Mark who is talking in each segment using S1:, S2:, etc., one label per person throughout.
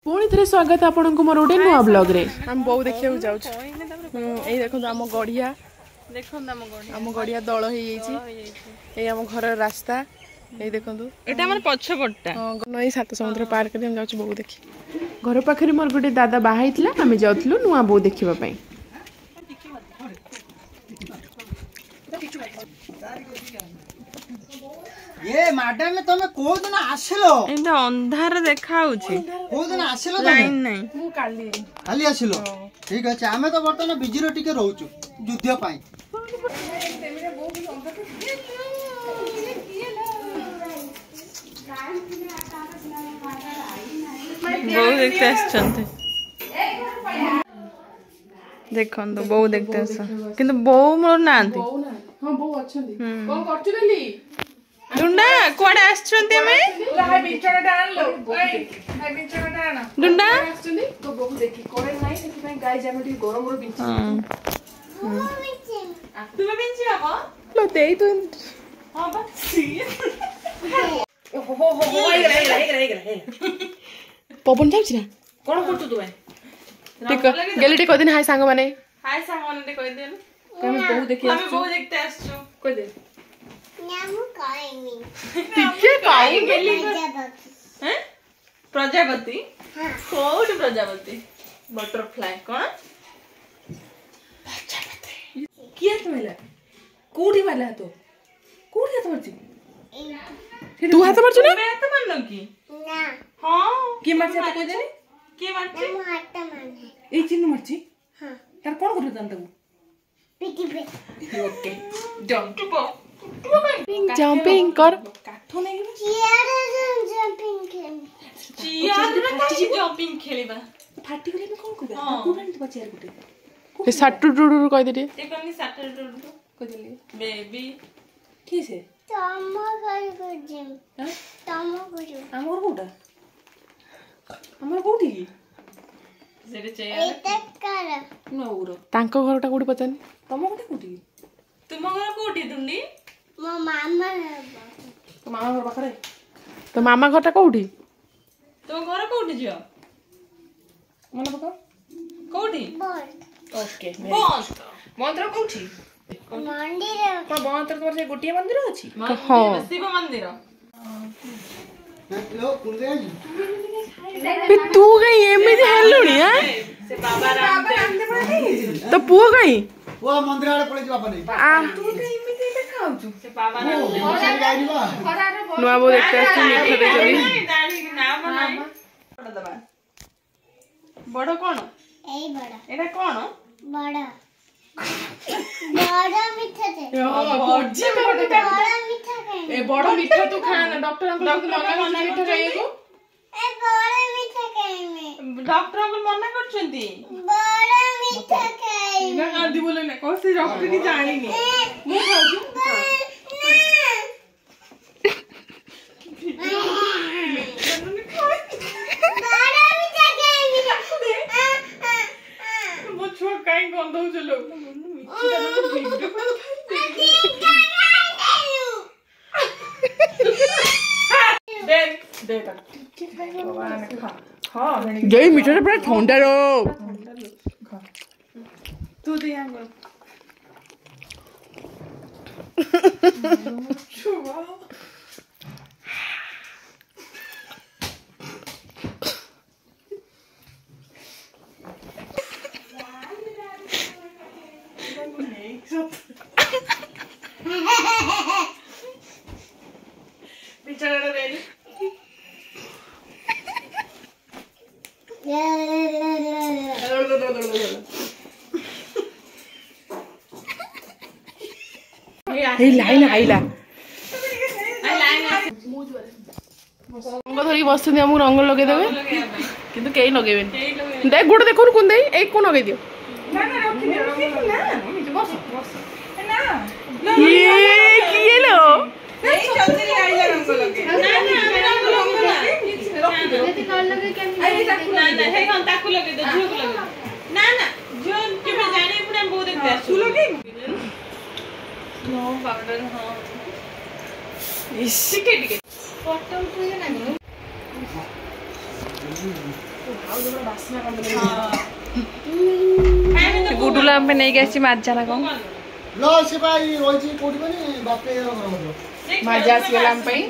S1: पुणी थे स्वागत आपण को मोर गोटे नुआ ब्लॉग रे हम बहु देखिया जाऊ एई देखो आम गड़िया देखो आम गड़िया दल हो जाइए आम घर रास्ता ये देखो
S2: एटा हमर पछपट्टा
S1: नई सात समुद्र पार कर हम जाऊ बहु देखी घर पाखे मोर गोटे दादा बाहाइला आम जाऊँ नुआ बहु देखा
S3: ये मैडम तमे को दिन आसिलो
S2: एंदा अंधार देखाउछि
S3: को दिन आसिलो
S2: लाइन नहीं
S1: मु काली
S3: खाली आसिलो ठीक अछि आमे तो बर्तन बिजिरो टिके रहउछु युद्ध पाई
S2: बहु देखते आछंते देखन तो बहु देखते आछ किंतु बहु मोर नांती
S1: हां बहु अछंती कोन करछु देली
S2: डुंडा कोडे आछंती में
S1: हाय बिचड़ा डाल लो हाय बिचड़ा डाल
S2: डुंडा
S1: आछंती तो बहु देखी करे नाही सेति पई गाय जामे ठी गरम रो बिच
S2: तुमे बिंची बाबा
S1: लो देई तो
S2: हां बा
S1: हो हे पवन जाउछि ना
S2: कोन करतु तुमे
S1: ठीक गेली टे कदिन हाय सांग माने
S2: हाय सांग माने कहि दे
S1: हम बहु देखि
S2: हम बहु देखते आछो
S1: कहि दे
S4: नामु काइमी
S1: टिके काई
S2: गेली हैं प्रजापति
S4: हां
S2: कोड प्रजापति बटरफ्लाई कोन
S1: प्रजापति किया तमेला कोठी वाला तो कोठी हाथ मरछि तू हाथ मरछु ना
S2: मैं तो माननो की
S4: ना
S2: हां
S1: के मरछि तो कहि देनी
S2: के मारछि
S4: नामु हाथ माने
S1: ए चिन्ह मरछि
S4: हां
S1: तार कोन करु तन तू
S4: पिटी पे
S1: ओके जंप
S4: जंपिंग
S1: कर काठो नै
S4: चियार जंपिंग खेल
S2: चियार रे जंपिंग खेलिबा
S1: फाटी गले में कोन करबा कोन तो बचियार गुटे ए साटू डुडू कहि दे
S2: ए कोनी सैटरडे
S1: कहि देली
S2: बेबी
S1: की से
S4: तम कर जिम
S1: हां
S4: तम करू
S1: हमर कोटा हमर कोठी
S2: जेरे चेयर
S4: एटा कर
S1: नौरो तांको घरटा कोठी पचानी तम कोठी कोठी
S2: तुम घर कोठी दुंडी
S4: मो मामा
S1: तो मामा घर पाखरे तो मामा घरटा कोठी
S2: तो घर कोठी जियो
S1: मन पका
S2: कोठी
S4: बोल
S1: ओके
S2: बंद
S1: मंत्र कोठी
S4: मंदिर
S1: कोन मंत्र तोर से गोटिए मंदिर अछि
S2: हां शिव मंदिर
S3: लो कुंदे
S1: बे तू गई एमे हेलुनी हां
S2: से बाबा रामदेव
S1: तो पुओ गई
S3: वो मंदिर आड़े पळे बाबा नहीं
S1: आ तू गई एमे देखाउछु
S2: से बाबा रामदेव
S1: नुआ बो देखते आछि मीठा दे जली
S2: दाढ़ी ना बनाई बड़ दबा बड़ कोन
S4: ए बड़ा
S2: एटा कोन
S4: बड़ा बड़ा मीठा दे
S1: बड़जी में बड़ा
S4: बड़ा मीठा खाए
S1: ए बड़ा मीठा तू खाना डॉक्टर अंकल को मना मीठा खाइएको
S4: ए बड़ा मीठा खाए में
S2: डॉक्टर अंकल मना करछंती
S4: बड़ा मीठा खाए
S1: ना आदि बोले ना कौन से डॉक्टर की जानी नहीं मैं खाऊं
S4: बड़ा मीठा खाए
S1: वो छुआ काई गंध हो चलो जय मीठा पूरा ठंडा रो
S2: तू दे आंगो
S1: बिचारा रेडी रंग धरिक बस आमको रंग लगे देवे किंतु कई लगे देख गोटे देखो कौन दे एक कौन लगे दियो किए लो
S2: ठीक है
S4: फोटो उठे ना
S2: गुडुला पे नहीं गई माजा ना कौन
S3: लो से भाई रोजी कोडी बनी बापे घर मतो
S1: माजा आसीगला हम पई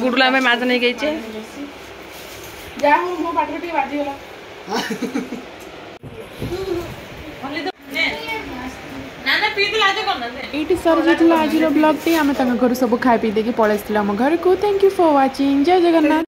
S2: गुडुला में माजा नहीं गई
S1: जा हो मो पाटटी बाजी होला ये सर जाता आज ब्लॉग टी आम घर सब खाई पी देखी पलैस आम घर को थैंक यू फॉर वाचिंग जय जगन्नाथ।